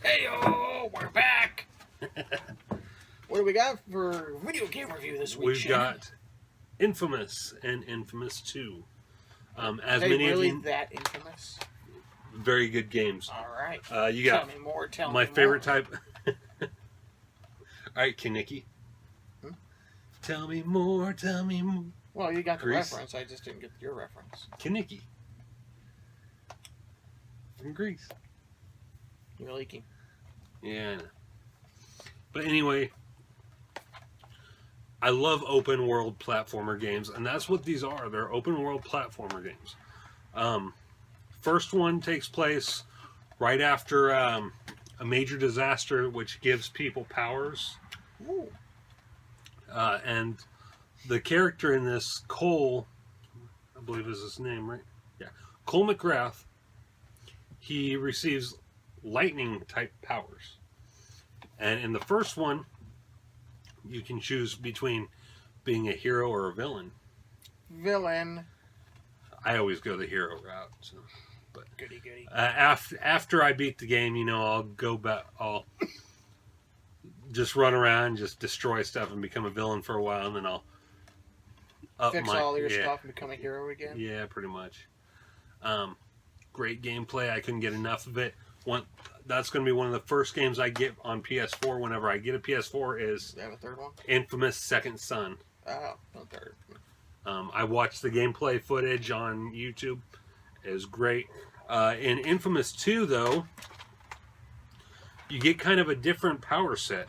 Heyo, we're back. What do we got for video game review this week? We've got inFAMOUS and inFAMOUS 2. As Hey, many really of you, that infamous? very good games. All right. You got tell me more. Tell my me favorite more. type. All right, King Nicky. Hmm? Tell me more. Tell me more. Well, you got the Greece. reference. I just didn't get your reference. King Nicky from Greece. You're leaking. Yeah, I know. But anyway, I love open world platformer games, and that's what these are. They're open world platformer games. First one takes place right after a major disaster, which gives people powers. Ooh. And the character in this, Cole, I believe is his name, right? Yeah, Cole McGrath. He receives lightning type powers. And in the first one, you can choose between being a hero or a villain. Villain. I always go the hero route. So. But Goody goody. after I beat the game, I'll go back. I'll just run around, just destroy stuff, and become a villain for a while, and then I'll Fix all your stuff and become a hero again. Yeah, pretty much. Great gameplay. I couldn't get enough of it. That's going to be one of the first games I get on PS4 whenever I get a PS4 is Do they have a third one? inFAMOUS Second Son. Oh, no third. I watched the gameplay footage on YouTube. It was great. In inFAMOUS 2, though, you get kind of a different power set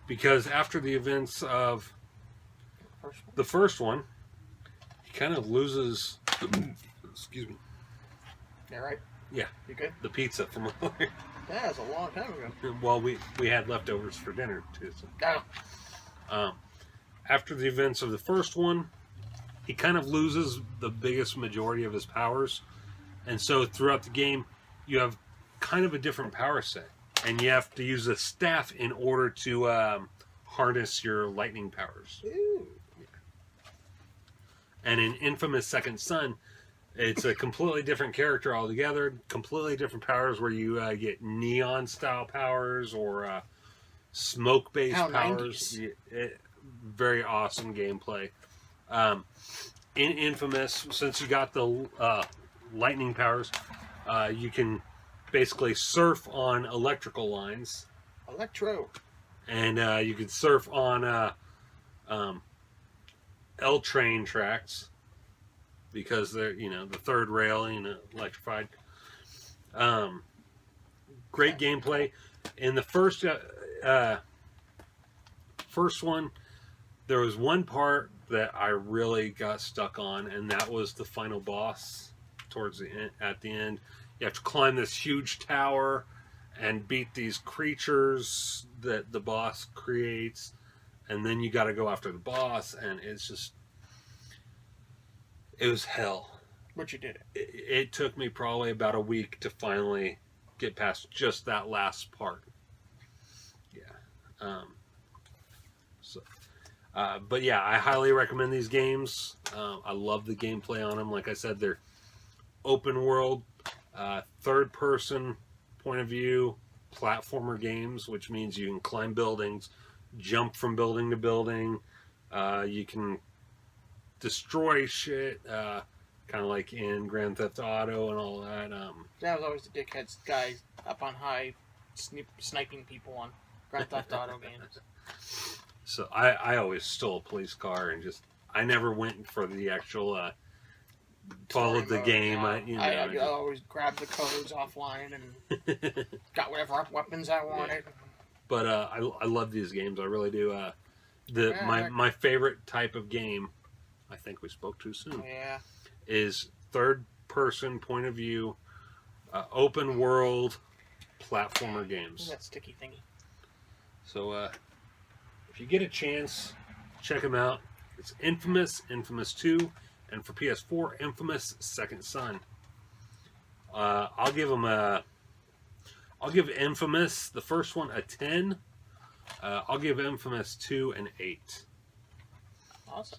because after the events of the first one, he kind of loses. Excuse me. Yeah, right. Yeah. You good? The pizza from earlier. That was a long time ago. Well, we had leftovers for dinner too. So. Oh. After the events of the first one, he kind of loses the biggest majority of his powers, and so throughout the game, you have kind of a different power set, and you have to use a staff in order to harness your lightning powers. Ooh. And in inFAMOUS Second Son, it's a completely different character altogether, completely different powers where you get neon-style powers or smoke-based powers. Very awesome gameplay. In inFAMOUS, since you got the lightning powers, you can basically surf on electrical lines. Electro. And you can surf on L-train tracks. Because they're, the third rail, electrified. Great gameplay. In the first one, there was one part that I really got stuck on, and that was the final boss towards the end. At the end, you have to climb this huge tower and beat these creatures that the boss creates, and then you got to go after the boss, and it's just. It was hell. But you did it. It took me probably about a week to finally get past just that last part. Yeah. But yeah, I highly recommend these games. I love the gameplay on them. Like I said, they're open world, third person point of view platformer games, which means you can climb buildings, jump from building to building. You can destroy shit, kind of like in Grand Theft Auto and all that. That was always the dickheads guy up on high sniping people on Grand Theft Auto games. So I always stole a police car and I never went for the actual followed the game. Yeah. I always grabbed the codes offline and got whatever weapons I wanted. Yeah. But I love these games. I really do. My favorite type of game, I think we spoke too soon. Yeah. Is third person point of view, open world platformer games. That sticky thingy. So if you get a chance, check them out. It's inFAMOUS, inFAMOUS 2, and for PS4, inFAMOUS Second Son. I'll give inFAMOUS, the first one, a 10. I'll give inFAMOUS 2 an 8. Awesome.